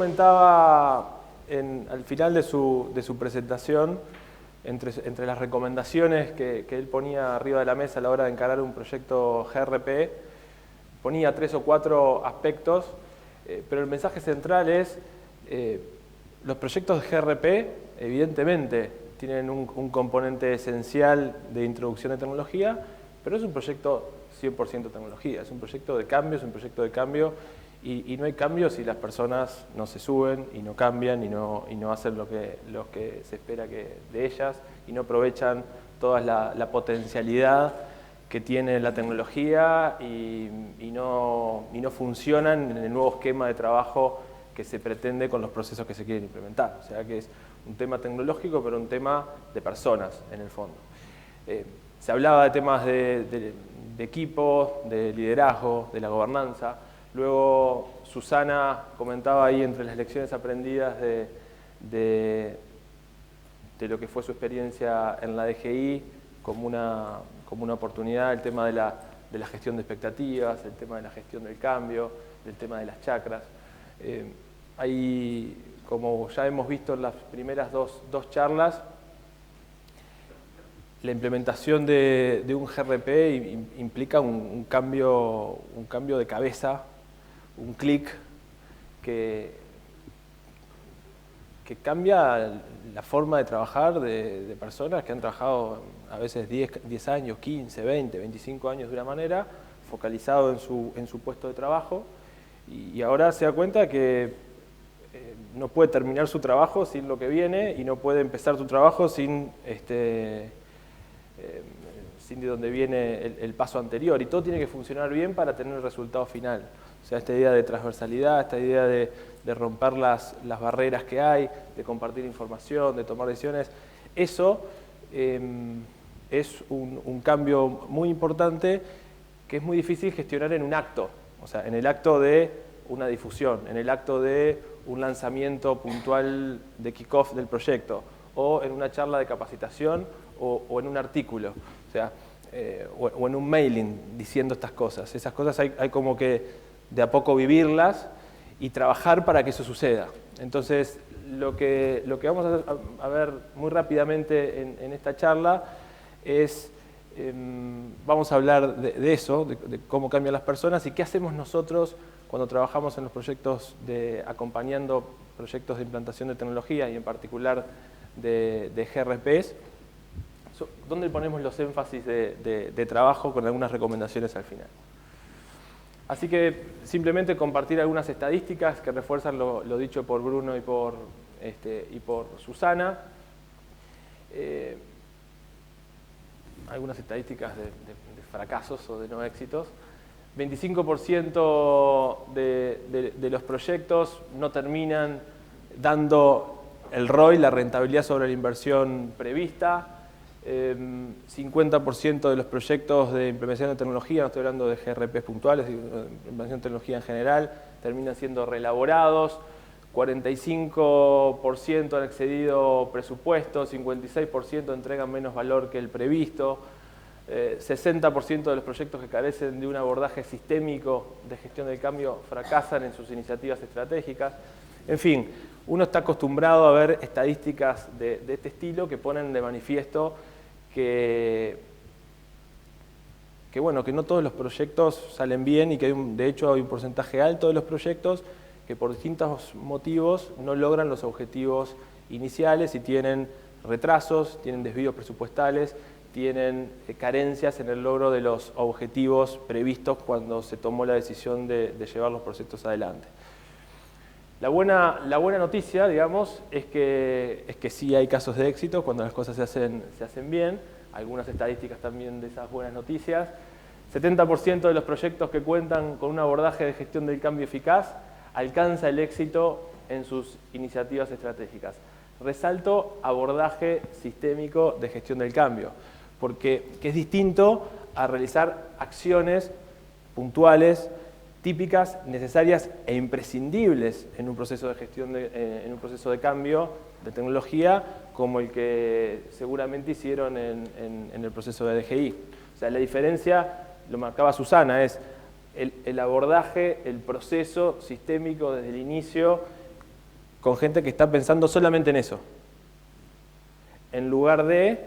comentaba al final de su presentación, entre las recomendaciones que él ponía arriba de la mesa a la hora de encarar un proyecto GRP, ponía 3 o 4 aspectos, pero el mensaje central es los proyectos de GRP, evidentemente, tienen un componente esencial de introducción de tecnología, pero es un proyecto 100% tecnología, es un proyecto de cambio, y no hay cambio si las personas no se suben y no cambian y no hacen lo que se espera de ellas y no aprovechan toda la potencialidad que tiene la tecnología y no funcionan en el nuevo esquema de trabajo que se pretende con los procesos que se quieren implementar. O sea que es un tema tecnológico, pero un tema de personas en el fondo. Se hablaba de temas de equipo, de liderazgo, de la gobernanza. Luego Susana comentaba ahí entre las lecciones aprendidas de lo que fue su experiencia en la DGI como una oportunidad, el tema de la gestión de expectativas, el tema de la gestión del cambio, el tema de las chacras. Ahí, como ya hemos visto en las primeras dos charlas, la implementación de un GRP implica un cambio de cabeza, un clic que cambia la forma de trabajar de personas que han trabajado a veces 10 años, 15, 20, 25 años de una manera, focalizado en su puesto de trabajo, y ahora se da cuenta que no puede terminar su trabajo sin lo que viene y no puede empezar su trabajo sin de donde viene el paso anterior, y todo tiene que funcionar bien para tener el resultado final. O sea, esta idea de transversalidad, esta idea de romper las barreras que hay, de compartir información, de tomar decisiones, eso es un cambio muy importante que es muy difícil gestionar en un acto, o sea, en el acto de una difusión, en el acto de un lanzamiento puntual de kickoff del proyecto, o en una charla de capacitación, o en un artículo, o sea, o en un mailing diciendo estas cosas. Esas cosas hay como que de a poco vivirlas y trabajar para que eso suceda. Entonces, lo que vamos a ver muy rápidamente en esta charla es, vamos a hablar de eso, de cómo cambian las personas y qué hacemos nosotros cuando trabajamos en los proyectos acompañando proyectos de implantación de tecnología y en particular de GRPs, dónde ponemos los énfasis de trabajo con algunas recomendaciones al final. Así que simplemente compartir algunas estadísticas que refuerzan lo dicho por Bruno y por Susana. Algunas estadísticas de fracasos o de no éxitos. 25% de los proyectos no terminan dando el ROI, la rentabilidad sobre la inversión prevista. 50% de los proyectos de implementación de tecnología, no estoy hablando de GRPs puntuales, de implementación de tecnología en general, terminan siendo reelaborados. 45% han excedido presupuesto, 56% entregan menos valor que el previsto. 60% de los proyectos que carecen de un abordaje sistémico de gestión del cambio fracasan en sus iniciativas estratégicas. En fin, uno está acostumbrado a ver estadísticas de este estilo que ponen de manifiesto que no todos los proyectos salen bien y que de hecho hay un porcentaje alto de los proyectos que por distintos motivos no logran los objetivos iniciales y tienen retrasos, tienen desvíos presupuestales, tienen carencias en el logro de los objetivos previstos cuando se tomó la decisión de llevar los proyectos adelante. La buena noticia, digamos, es que sí hay casos de éxito cuando las cosas se hacen bien. Algunas estadísticas también de esas buenas noticias. 70% de los proyectos que cuentan con un abordaje de gestión del cambio eficaz alcanza el éxito en sus iniciativas estratégicas. Resalto abordaje sistémico de gestión del cambio, porque es distinto a realizar acciones puntuales, típicas, necesarias e imprescindibles en un proceso de gestión, en un proceso de cambio de tecnología, como el que seguramente hicieron en el proceso de DGI. O sea, la diferencia, lo marcaba Susana, es el abordaje, el proceso sistémico desde el inicio con gente que está pensando solamente en eso, en lugar de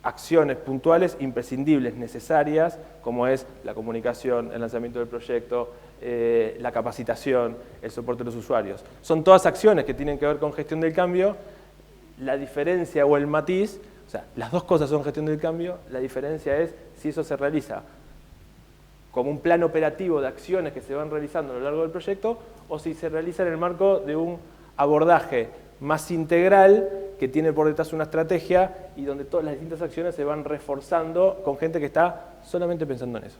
acciones puntuales imprescindibles, necesarias, como es la comunicación, el lanzamiento del proyecto, la capacitación, el soporte de los usuarios. Son todas acciones que tienen que ver con gestión del cambio. La diferencia o el matiz, o sea, las dos cosas son gestión del cambio, la diferencia es si eso se realiza como un plan operativo de acciones que se van realizando a lo largo del proyecto o si se realiza en el marco de un abordaje más integral que tiene por detrás una estrategia y donde todas las distintas acciones se van reforzando con gente que está solamente pensando en eso.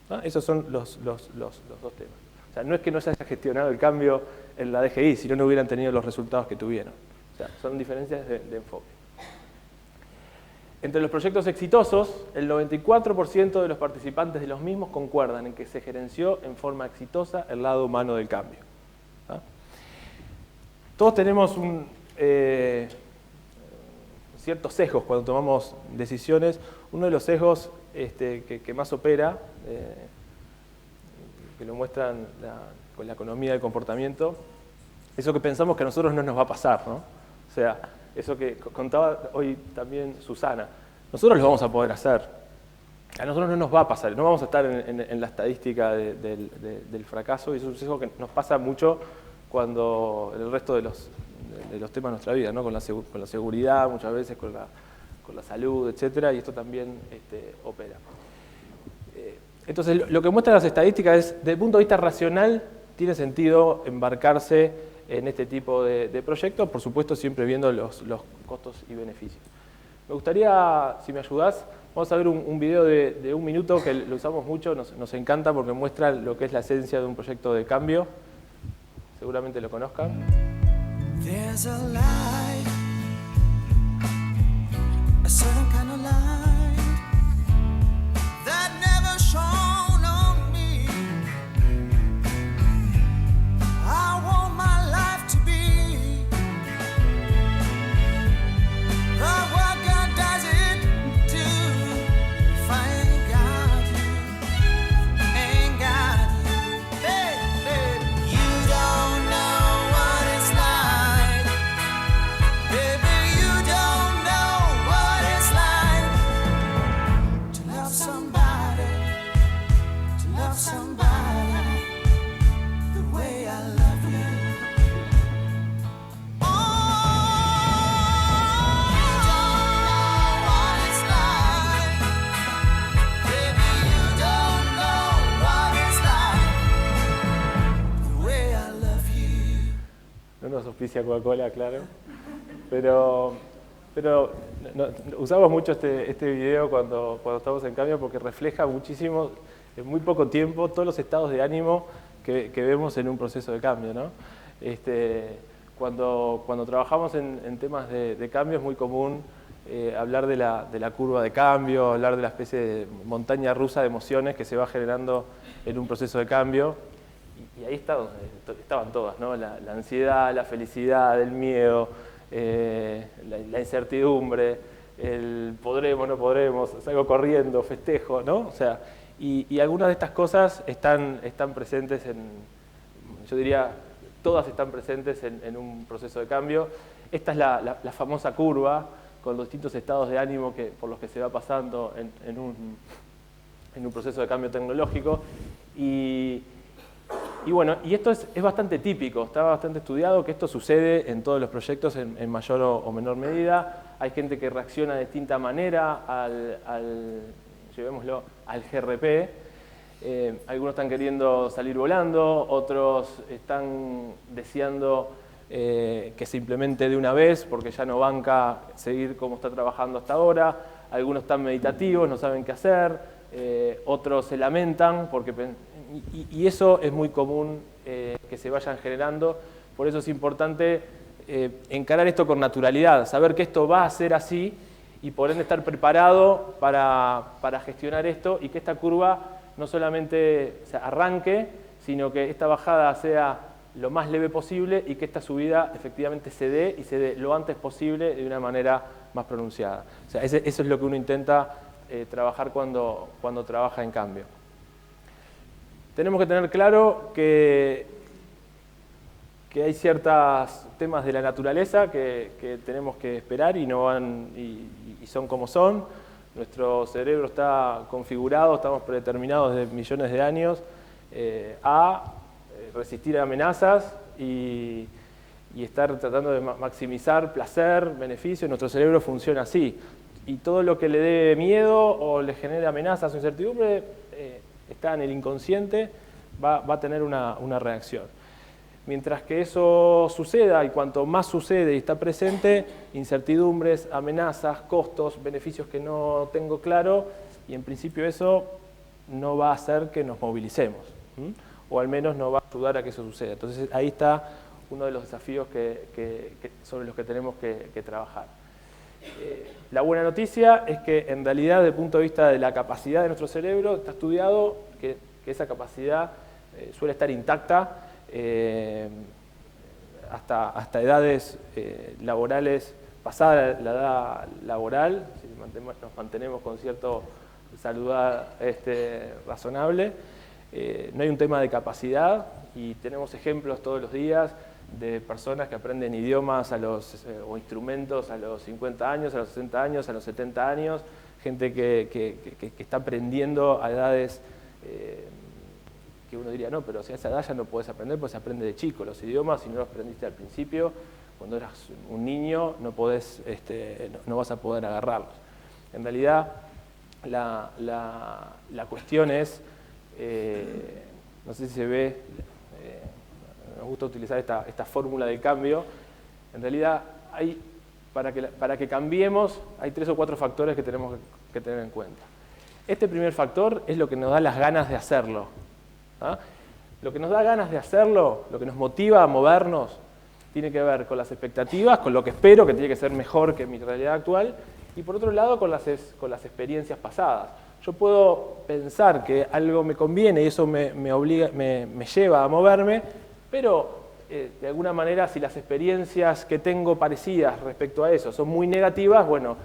¿No? Esos son los dos temas. O sea, no es que no se haya gestionado el cambio en la DGI, si no hubieran tenido los resultados que tuvieron. O sea, son diferencias de enfoque. Entre los proyectos exitosos, el 94% de los participantes de los mismos concuerdan en que se gerenció en forma exitosa el lado humano del cambio. ¿Ah? Todos tenemos ciertos sesgos cuando tomamos decisiones. Uno de los sesgos que más opera, que lo muestran con la economía del comportamiento, eso que pensamos que a nosotros no nos va a pasar, ¿no? O sea, eso que contaba hoy también Susana, nosotros lo vamos a poder hacer. A nosotros no nos va a pasar, no vamos a estar en la estadística del fracaso, y eso es un sesgo que nos pasa mucho cuando el resto de los temas de nuestra vida, ¿no? Con la seguridad, muchas veces con la salud, etcétera, y esto también opera. Entonces, lo que muestran las estadísticas es, desde el punto de vista racional, tiene sentido embarcarse en este tipo de proyectos, por supuesto siempre viendo los costos y beneficios. Me gustaría, si me ayudás, vamos a ver un video de 1 minuto que lo usamos mucho, nos encanta porque muestra lo que es la esencia de un proyecto de cambio. Seguramente lo conozcan. There's a light, a certain kind of light that never shone on me. I want my life to be what God does it do. If I ain't got you, ain't got you, baby, you don't know what it's like. Baby, you don't know what it's like to love somebody the way I love you. Oh, you don't know what it's like. Baby, you don't know what it's like the way I love you. No nos auspicia Coca-Cola, claro. Pero usamos mucho este video cuando estamos en cambio porque refleja muchísimo, en muy poco tiempo, todos los estados de ánimo que vemos en un proceso de cambio, ¿no? Cuando trabajamos en temas de cambio es muy común hablar de la curva de cambio, hablar de la especie de montaña rusa de emociones que se va generando en un proceso de cambio. Y ahí estaban todas, ¿no? La ansiedad, la felicidad, el miedo, la incertidumbre, el podremos, no podremos, salgo corriendo, festejo, ¿no? O sea, y algunas de estas cosas están presentes yo diría, todas están presentes en un proceso de cambio. Esta es la famosa curva con los distintos estados de ánimo por los que se va pasando en un proceso de cambio tecnológico. Y bueno, y esto es bastante típico, está bastante estudiado que esto sucede en todos los proyectos en mayor o menor medida. Hay gente que reacciona de distinta manera llevémoslo, al GRP. Algunos están queriendo salir volando, otros están deseando que se implemente de una vez porque ya no banca seguir como está trabajando hasta ahora. Algunos están meditativos, no saben qué hacer, otros se lamentan porque... Y eso es muy común que se vayan generando, por eso es importante encarar esto con naturalidad, saber que esto va a ser así y por ende estar preparado para gestionar esto y que esta curva no solamente arranque, sino que esta bajada sea lo más leve posible y que esta subida efectivamente se dé y se dé lo antes posible de una manera más pronunciada. O sea, eso es lo que uno intenta trabajar cuando trabaja en cambio. Tenemos que tener claro que que hay ciertos temas de la naturaleza que tenemos que esperar y no van y son como son. Nuestro cerebro está configurado, estamos predeterminados desde millones de años a resistir a amenazas y estar tratando de maximizar placer, beneficio. Nuestro cerebro funciona así. Y todo lo que le dé miedo o le genere amenazas o incertidumbre está en el inconsciente, va a tener una reacción. Mientras que eso suceda, y cuanto más sucede y está presente, incertidumbres, amenazas, costos, beneficios que no tengo claro, y en principio eso no va a hacer que nos movilicemos, o al menos no va a ayudar a que eso suceda. Entonces ahí está uno de los desafíos sobre los que tenemos que trabajar. La buena noticia es que en realidad desde el punto de vista de la capacidad de nuestro cerebro está estudiado que esa capacidad suele estar intacta hasta edades laborales, pasada la edad laboral, si nos mantenemos con cierto salud razonable. No hay un tema de capacidad y tenemos ejemplos todos los días de personas que aprenden idiomas o instrumentos a los 50 años, a los 60 años, a los 70 años, gente que está aprendiendo a edades que uno diría, no, pero si a esa edad ya no puedes aprender, pues se aprende de chico. Los idiomas, si no los aprendiste al principio, cuando eras un niño, no vas a poder agarrarlos. En realidad, la cuestión es, no sé si se ve, nos gusta utilizar esta fórmula del cambio. En realidad, para que cambiemos, hay 3 o 4 factores que tenemos que tener en cuenta. Este primer factor es lo que nos da las ganas de hacerlo. Lo que nos da ganas de hacerlo, lo que nos motiva a movernos, tiene que ver con las expectativas, con lo que espero, que tiene que ser mejor que mi realidad actual, y por otro lado con las experiencias pasadas. Yo puedo pensar que algo me conviene y eso me lleva a moverme, pero de alguna manera si las experiencias que tengo parecidas respecto a eso son muy negativas, bueno,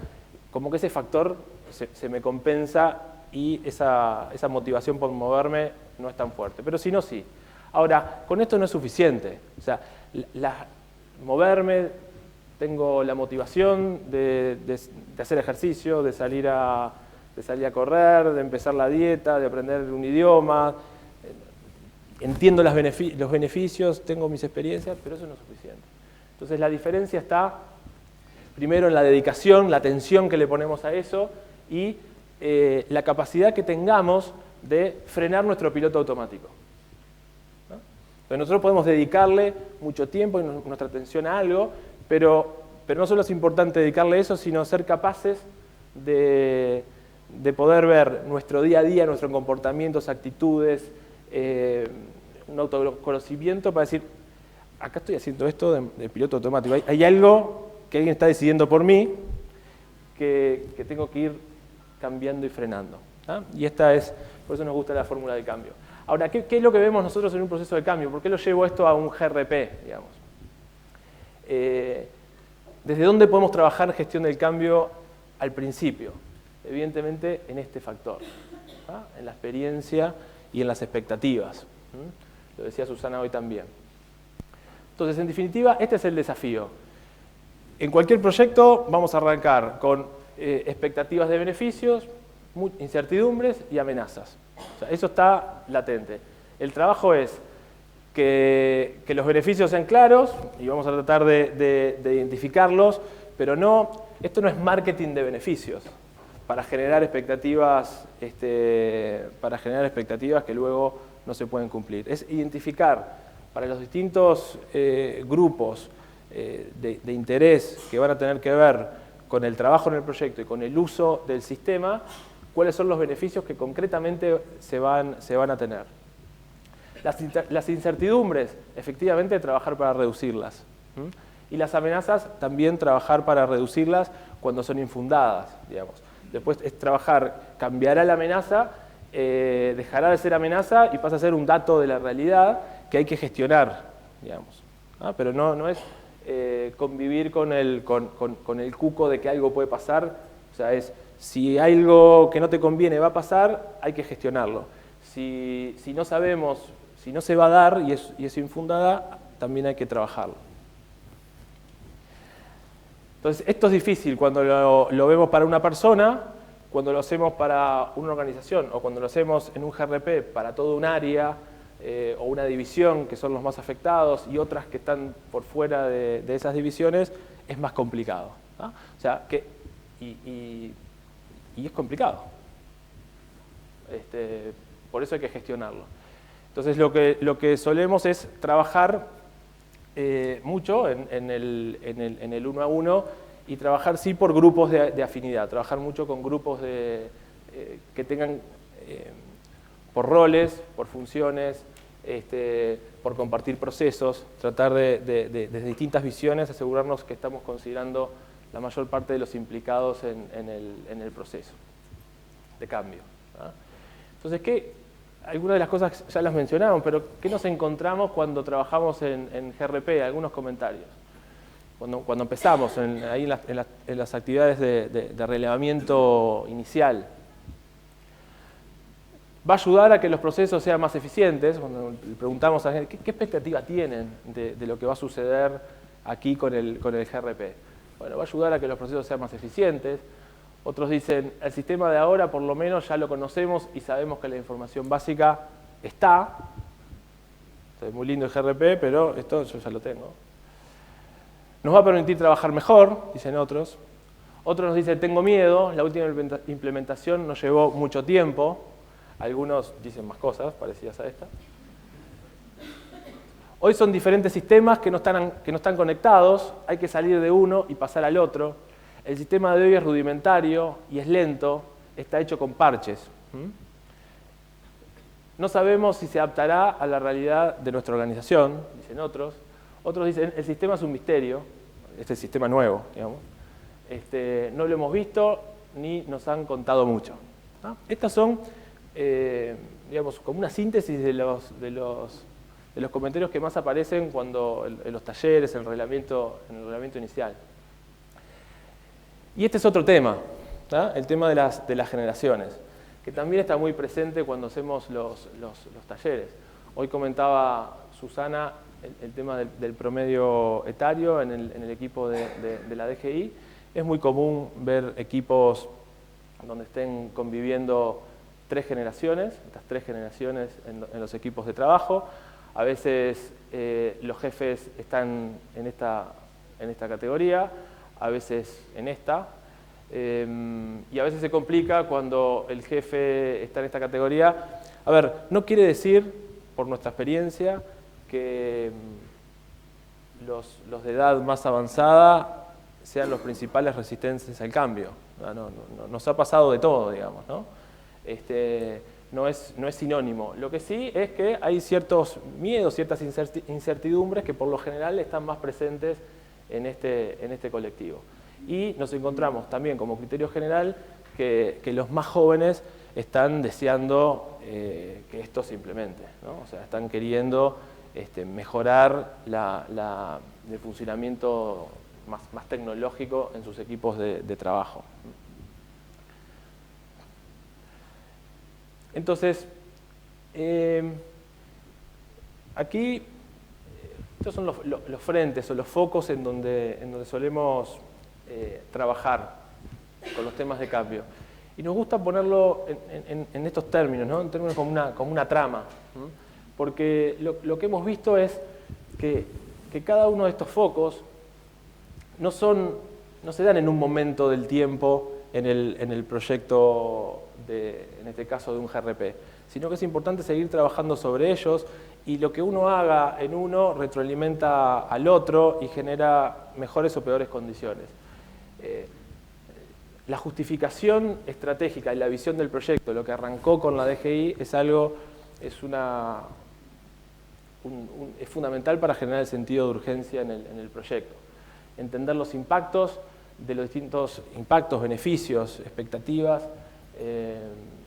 como que ese factor se me compensa y esa motivación por moverme no es tan fuerte, pero si no, sí. Ahora, con esto no es suficiente. O sea, moverme, tengo la motivación de hacer ejercicio, de salir a correr, de empezar la dieta, de aprender un idioma, entiendo los beneficios, tengo mis experiencias, pero eso no es suficiente. Entonces la diferencia está primero en la dedicación, la atención que le ponemos a eso y la capacidad que tengamos de frenar nuestro piloto automático. ¿No? Entonces nosotros podemos dedicarle mucho tiempo y nuestra atención a algo, pero no solo es importante dedicarle eso, sino ser capaces de poder ver nuestro día a día, nuestros comportamientos, actitudes, un autoconocimiento para decir, acá estoy haciendo esto de piloto automático, hay algo que alguien está decidiendo por mí que tengo que ir cambiando y frenando. Y por eso nos gusta la fórmula del cambio. Ahora, ¿qué es lo que vemos nosotros en un proceso de cambio? ¿Por qué lo llevo esto a un GRP, digamos? ¿Desde dónde podemos trabajar gestión del cambio al principio? Evidentemente en este factor, en la experiencia y en las expectativas. Lo decía Susana hoy también. Entonces, en definitiva, este es el desafío. En cualquier proyecto vamos a arrancar con expectativas de beneficios, incertidumbres y amenazas. O sea, eso está latente. El trabajo es que los beneficios sean claros y vamos a tratar de identificarlos, pero esto no es marketing de beneficios para generar expectativas que luego no se pueden cumplir. Es identificar para los distintos grupos de interés que van a tener que ver con el trabajo en el proyecto y con el uso del sistema, cuáles son los beneficios que concretamente se van a tener. Las incertidumbres, efectivamente, trabajar para reducirlas. Y las amenazas, también trabajar para reducirlas cuando son infundadas, digamos. Después es cambiará la amenaza, dejará de ser amenaza y pasa a ser un dato de la realidad que hay que gestionar, digamos. Pero no es convivir con el cuco de que algo puede pasar. O sea, si algo que no te conviene va a pasar, hay que gestionarlo. Si no sabemos, si no se va a dar y es infundada, también hay que trabajarlo. Entonces, esto es difícil cuando lo vemos para una persona, cuando lo hacemos para una organización o cuando lo hacemos en un GRP para todo un área o una división que son los más afectados y otras que están por fuera de esas divisiones, es más complicado, ¿no? O sea, y es complicado. Por eso hay que gestionarlo. Entonces, lo que solemos es trabajar mucho en el uno a uno y trabajar sí por grupos de afinidad, trabajar mucho con grupos que tengan por roles, por funciones, por compartir procesos, tratar desde distintas visiones asegurarnos que estamos considerando la mayor parte de los implicados en el proceso de cambio, ¿no? Entonces, algunas de las cosas ya las mencionaron, pero ¿qué nos encontramos cuando trabajamos en GRP? Algunos comentarios. Cuando empezamos ahí en las actividades de relevamiento inicial, va a ayudar a que los procesos sean más eficientes. Cuando le preguntamos a la gente, ¿qué expectativa tienen de lo que va a suceder aquí con el GRP? Bueno, va a ayudar a que los procesos sean más eficientes. Otros dicen, el sistema de ahora por lo menos ya lo conocemos y sabemos que la información básica está. Es muy lindo el GRP, pero esto yo ya lo tengo. Nos va a permitir trabajar mejor, dicen otros. Otros nos dicen, tengo miedo, la última implementación nos llevó mucho tiempo. Algunos dicen más cosas parecidas a esta. Hoy son diferentes sistemas que no están conectados, hay que salir de uno y pasar al otro. El sistema de hoy es rudimentario y es lento, está hecho con parches. No sabemos si se adaptará a la realidad de nuestra organización, dicen otros. Otros dicen, el sistema es un misterio, este sistema nuevo, digamos. No lo hemos visto ni nos han contado mucho, ¿no? Estas son, digamos, como una síntesis de los comentarios que más aparecen cuando en los talleres, en el reglamento inicial. Y este es otro tema, ¿no? El tema de las generaciones, que también está muy presente cuando hacemos los talleres. Hoy comentaba Susana el tema del promedio etario en el equipo de la DGI. Es muy común ver equipos donde estén conviviendo 3 generaciones, estas 3 generaciones en los equipos de trabajo. A veces los jefes están en esta categoría, a veces en esta, y a veces se complica cuando el jefe está en esta categoría. A ver, no quiere decir, por nuestra experiencia, que los de edad más avanzada sean los principales resistentes al cambio. No, nos ha pasado de todo, digamos, ¿no? No es sinónimo. Lo que sí es que hay ciertos miedos, ciertas incertidumbres que por lo general están más presentes en este colectivo. Y nos encontramos también como criterio general que los más jóvenes están deseando que esto se implemente, ¿no? O sea, están queriendo mejorar el funcionamiento más tecnológico en sus equipos de trabajo. Entonces, aquí estos son los frentes o los focos en donde solemos trabajar con los temas de cambio. Y nos gusta ponerlo en estos términos, ¿no? En términos como una trama, ¿no? Porque lo que hemos visto es que cada uno de estos focos no se dan en un momento del tiempo en el proyecto, en este caso de un GRP, sino que es importante seguir trabajando sobre ellos y lo que uno haga en uno retroalimenta al otro y genera mejores o peores condiciones. La justificación estratégica y la visión del proyecto, lo que arrancó con la DGI, es fundamental para generar el sentido de urgencia en el proyecto. Entender los impactos de los distintos impactos, beneficios, expectativas,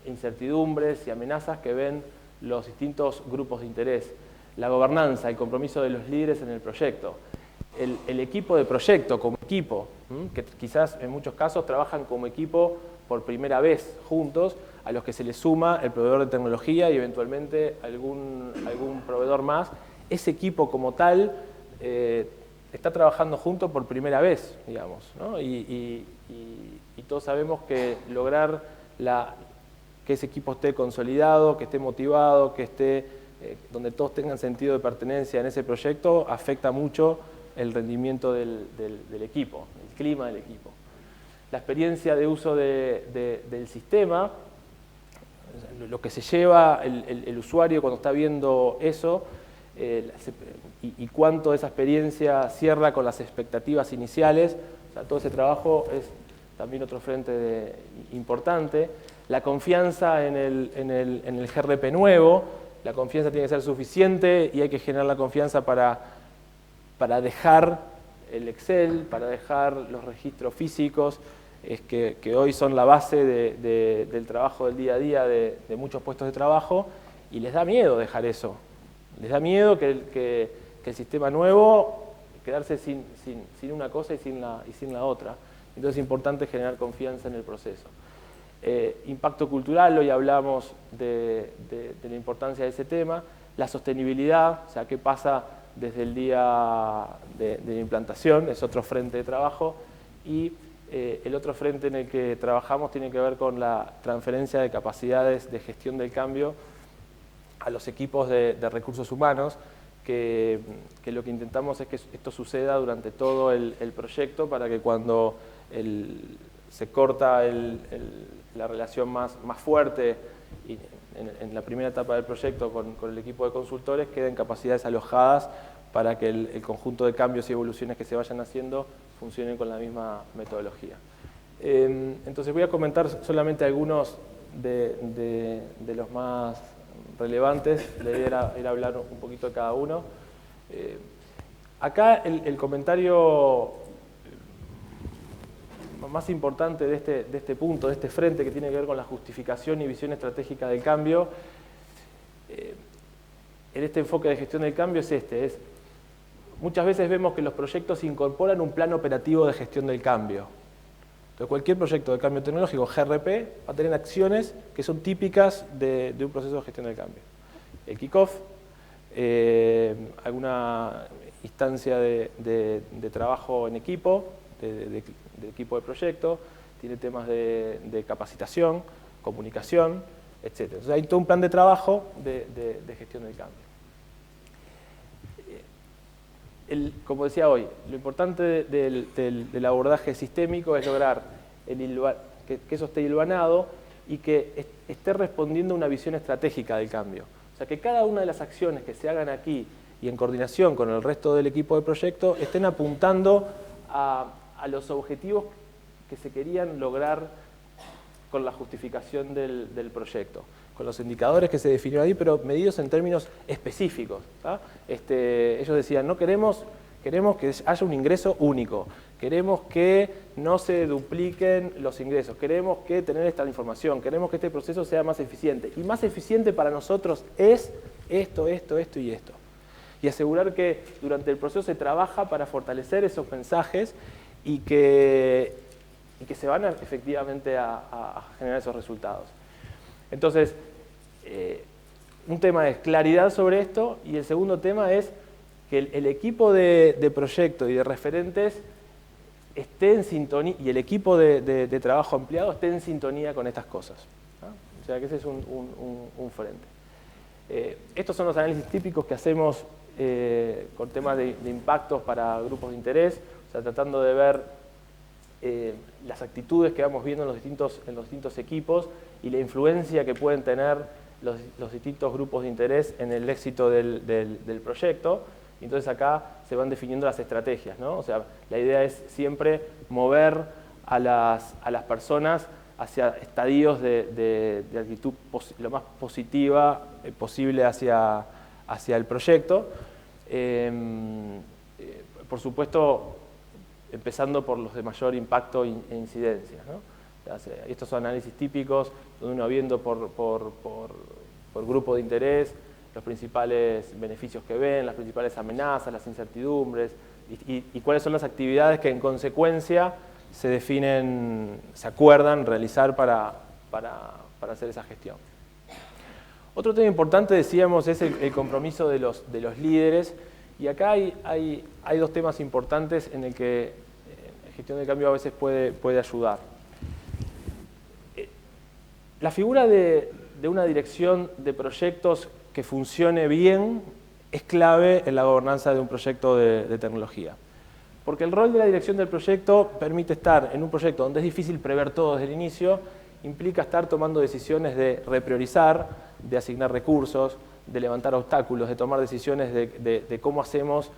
incertidumbres y amenazas que ven los distintos grupos de interés. La gobernanza, el compromiso de los líderes en el proyecto. El equipo de proyecto como equipo, que quizás en muchos casos trabajan como equipo por primera vez juntos, a los que se les suma el proveedor de tecnología y eventualmente algún proveedor más, ese equipo como tal está trabajando junto por primera vez, digamos, ¿no? Y todos sabemos que lograr que ese equipo esté consolidado, que esté motivado, que esté donde todos tengan sentido de pertenencia en ese proyecto, afecta mucho el rendimiento del equipo, el clima del equipo. La experiencia de uso del sistema, lo que se lleva el usuario cuando está viendo eso, y cuánto esa experiencia cierra con las expectativas iniciales, o sea, todo ese trabajo es también otro frente importante. La confianza en el GRP nuevo, la confianza tiene que ser suficiente y hay que generar la confianza para dejar el Excel, para dejar los registros físicos, que hoy son la base del trabajo del día a día de muchos puestos de trabajo, y les da miedo dejar eso. Les da miedo que el sistema nuevo, quedarse sin una cosa y sin la otra. Entonces es importante generar confianza en el proceso. Impacto cultural, hoy hablamos de la importancia de ese tema. La sostenibilidad, o sea, qué pasa desde el día de la implantación, es otro frente de trabajo. Y el otro frente en el que trabajamos tiene que ver con la transferencia de capacidades de gestión del cambio a los equipos de recursos humanos, que lo que intentamos es que esto suceda durante todo el proyecto, para que cuando se corta la relación más fuerte en la primera etapa del proyecto con el equipo de consultores, queden capacidades alojadas para que el conjunto de cambios y evoluciones que se vayan haciendo funcionen con la misma metodología. Entonces voy a comentar solamente algunos de los más relevantes. La idea era hablar un poquito de cada uno. Acá el comentario más importante de este punto, de este frente que tiene que ver con la justificación y visión estratégica del cambio, en este enfoque de gestión del cambio es muchas veces vemos que los proyectos incorporan un plan operativo de gestión del cambio. Entonces, cualquier proyecto de cambio tecnológico, GRP, va a tener acciones que son típicas de un proceso de gestión del cambio. El kickoff, alguna instancia de trabajo en equipo, de equipo de proyecto, tiene temas de capacitación, comunicación, etc. Entonces, hay todo un plan de trabajo de gestión del cambio. Como decía hoy, lo importante del abordaje sistémico es lograr que eso esté hilvanado y que esté respondiendo a una visión estratégica del cambio. O sea, que cada una de las acciones que se hagan aquí y en coordinación con el resto del equipo de proyecto estén apuntando a los objetivos que se querían lograr con la justificación del proyecto, con los indicadores que se definieron ahí, pero medidos en términos específicos. Ellos decían, no queremos que haya un ingreso único, queremos que no se dupliquen los ingresos, queremos que tener esta información, queremos que este proceso sea más eficiente. Y más eficiente para nosotros es esto y esto. Y asegurar que durante el proceso se trabaja para fortalecer esos mensajes y que se van efectivamente a generar esos resultados. Entonces, un tema es claridad sobre esto, y el segundo tema es que el equipo de proyecto y de referentes esté en sintonía, y el equipo de trabajo ampliado esté en sintonía con estas cosas, ¿no? O sea que ese es un frente. Estos son los análisis típicos que hacemos con temas de impactos para grupos de interés, o sea, tratando de ver las actitudes que vamos viendo en los distintos equipos y la influencia que pueden tener los distintos grupos de interés en el éxito del proyecto. Entonces acá se van definiendo las estrategias, ¿no? O sea, la idea es siempre mover a las personas hacia estadios de actitud lo más positiva posible hacia el proyecto. Por supuesto, empezando por los de mayor impacto e incidencia, ¿no? Estos son análisis típicos, donde uno viendo por grupo de interés los principales beneficios que ven, las principales amenazas, las incertidumbres, y cuáles son las actividades que en consecuencia se acuerdan realizar para hacer esa gestión. Otro tema importante, decíamos, es el compromiso de los líderes. Y acá hay dos temas importantes en el que gestión de cambio a veces puede ayudar. La figura de una dirección de proyectos que funcione bien es clave en la gobernanza de un proyecto de tecnología. Porque el rol de la dirección del proyecto permite estar en un proyecto donde es difícil prever todo desde el inicio, implica estar tomando decisiones de repriorizar, de asignar recursos, de levantar obstáculos, de tomar decisiones de cómo hacemos,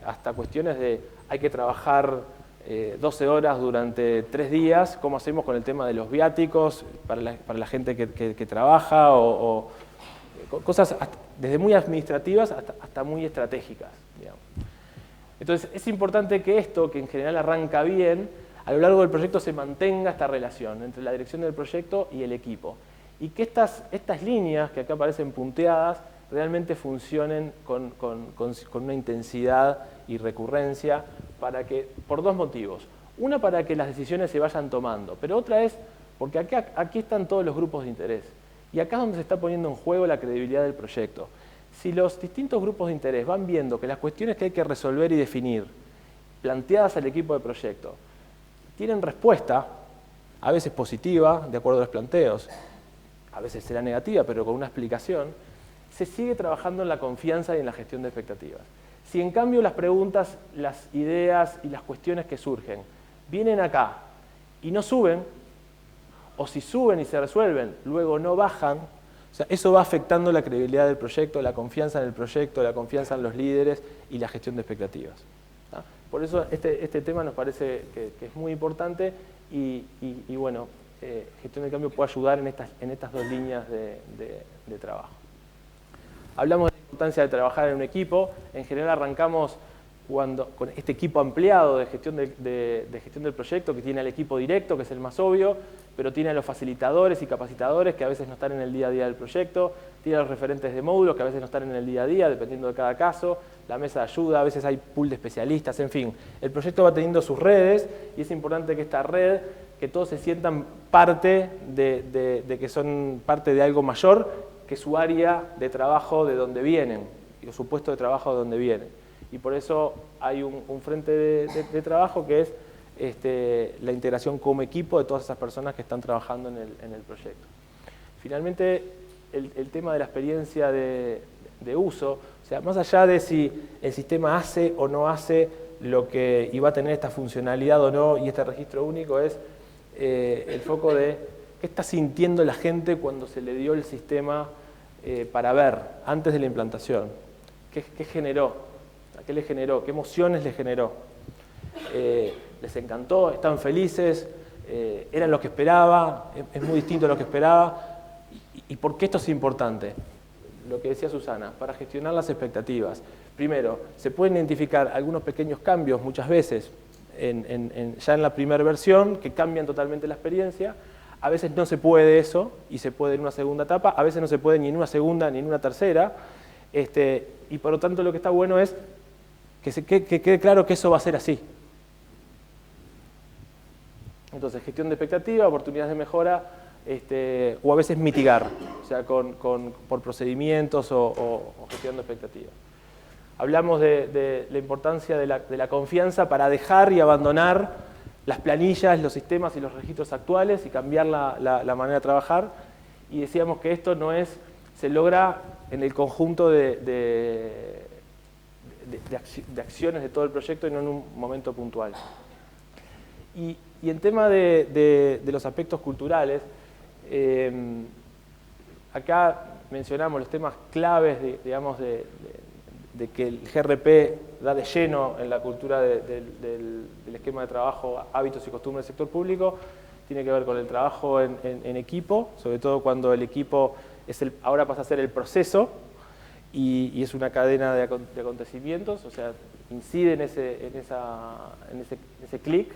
hasta cuestiones de hay que trabajar 12 horas durante 3 días, cómo hacemos con el tema de los viáticos para la gente que trabaja, o cosas desde muy administrativas hasta muy estratégicas, digamos. Entonces es importante que esto, que en general arranca bien, a lo largo del proyecto se mantenga esta relación entre la dirección del proyecto y el equipo. Y que estas líneas que acá aparecen punteadas realmente funcionen con una intensidad y recurrencia por dos motivos. Una, para que las decisiones se vayan tomando, pero otra es porque aquí están todos los grupos de interés. Y acá es donde se está poniendo en juego la credibilidad del proyecto. Si los distintos grupos de interés van viendo que las cuestiones que hay que resolver y definir, planteadas al equipo de proyecto, tienen respuesta, a veces positiva, de acuerdo a los planteos, a veces será negativa, pero con una explicación, se sigue trabajando en la confianza y en la gestión de expectativas. Si en cambio las preguntas, las ideas y las cuestiones que surgen vienen acá y no suben, o si suben y se resuelven, luego no bajan, o sea, eso va afectando la credibilidad del proyecto, la confianza en el proyecto, la confianza en los líderes y la gestión de expectativas. ¿Ah? Por eso este tema nos parece que es muy importante y bueno, gestión de cambio puede ayudar en estas dos líneas de trabajo. Hablamos de la importancia de trabajar en un equipo. En general arrancamos con este equipo ampliado de gestión del proyecto, que tiene al equipo directo, que es el más obvio, pero tiene a los facilitadores y capacitadores que a veces no están en el día a día del proyecto, tiene a los referentes de módulos que a veces no están en el día a día, dependiendo de cada caso, la mesa de ayuda, a veces hay pool de especialistas, en fin. El proyecto va teniendo sus redes y es importante que esta red, que todos se sientan parte de que son parte de algo mayor que su área de trabajo de donde vienen, y su puesto de trabajo de donde vienen. Y por eso hay un frente de trabajo que es la integración como equipo de todas esas personas que están trabajando en el proyecto. Finalmente, el tema de la experiencia de uso, o sea, más allá de si el sistema hace o no hace lo que iba a tener esta funcionalidad o no, y este registro único, es el foco de qué está sintiendo la gente cuando se le dio el sistema para ver, antes de la implantación. ¿Qué generó? ¿Qué les generó? ¿Qué emociones les generó? ¿Les encantó? ¿Están felices? ¿Era lo que esperaba? ¿Es muy distinto a lo que esperaba? ¿Y por qué esto es importante? Lo que decía Susana, para gestionar las expectativas. Primero, se pueden identificar algunos pequeños cambios muchas veces ya en la primera versión que cambian totalmente la experiencia. A veces no se puede eso y se puede en una segunda etapa, a veces no se puede ni en una segunda ni en una tercera. Y por lo tanto lo que está bueno es que quede claro que eso va a ser así. Entonces, gestión de expectativa, oportunidades de mejora, o a veces mitigar, o sea, por procedimientos o gestión de expectativas. Hablamos de la importancia de la confianza para dejar y abandonar las planillas, los sistemas y los registros actuales y cambiar la manera de trabajar. Y decíamos que esto se logra en el conjunto de acciones de todo el proyecto y no en un momento puntual. Y en tema de los aspectos culturales, acá mencionamos los temas claves, digamos, de que el GRP da de lleno en la cultura del esquema de trabajo, hábitos y costumbres del sector público. Tiene que ver con el trabajo en equipo, sobre todo cuando el equipo ahora pasa a ser el proceso y es una cadena de acontecimientos, o sea, incide en ese clic.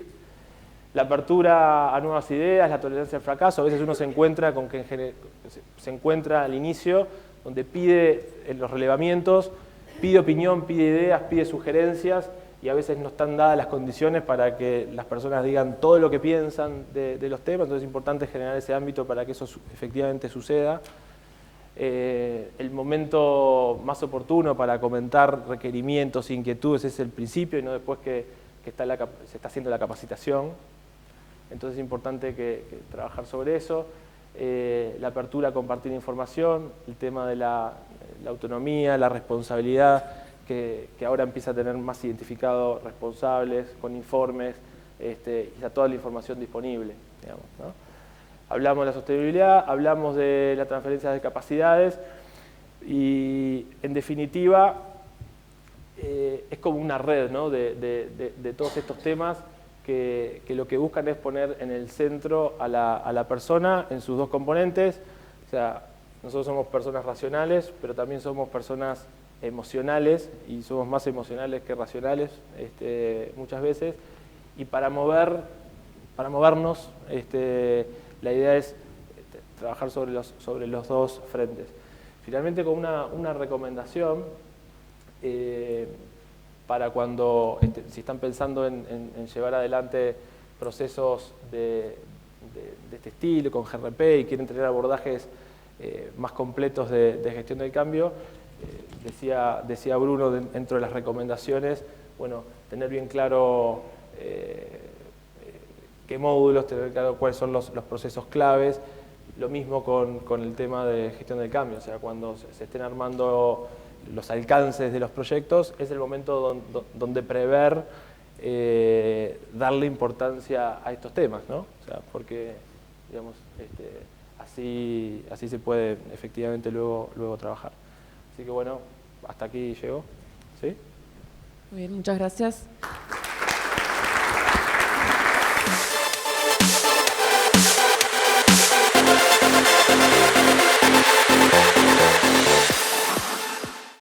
La apertura a nuevas ideas, la tolerancia al fracaso. A veces uno se encuentra con que se encuentra al inicio, donde pide en los relevamientos, pide opinión, pide ideas, pide sugerencias, y a veces no están dadas las condiciones para que las personas digan todo lo que piensan de los temas. Entonces es importante generar ese ámbito para que eso efectivamente suceda. El momento más oportuno para comentar requerimientos, inquietudes es el principio y no después que se está haciendo la capacitación. Entonces es importante que trabajar sobre eso. La apertura a compartir información, el tema de la autonomía, la responsabilidad, que ahora empieza a tener más identificados responsables, con informes, y está toda la información disponible, digamos, ¿no? Hablamos de la sostenibilidad, hablamos de la transferencia de capacidades y, en definitiva, es como una red, ¿no?, de todos estos temas que lo que buscan es poner en el centro a la persona en sus dos componentes. O sea, nosotros somos personas racionales, pero también somos personas emocionales y somos más emocionales que racionales muchas veces. Y para movernos, la idea es trabajar sobre los dos frentes. Finalmente, con una recomendación para cuando, si están pensando en llevar adelante procesos de este estilo, con GRP, y quieren tener abordajes más completos de gestión del cambio, decía Bruno dentro de las recomendaciones, bueno, tener bien claro qué módulos, tener claro cuáles son los procesos claves. Lo mismo con el tema de gestión del cambio, o sea, cuando se estén armando los alcances de los proyectos, es el momento donde prever, darle importancia a estos temas, ¿no? O sea, porque, digamos, así se puede efectivamente luego trabajar. Así que bueno, hasta aquí llego. ¿Sí? Muy bien, muchas gracias.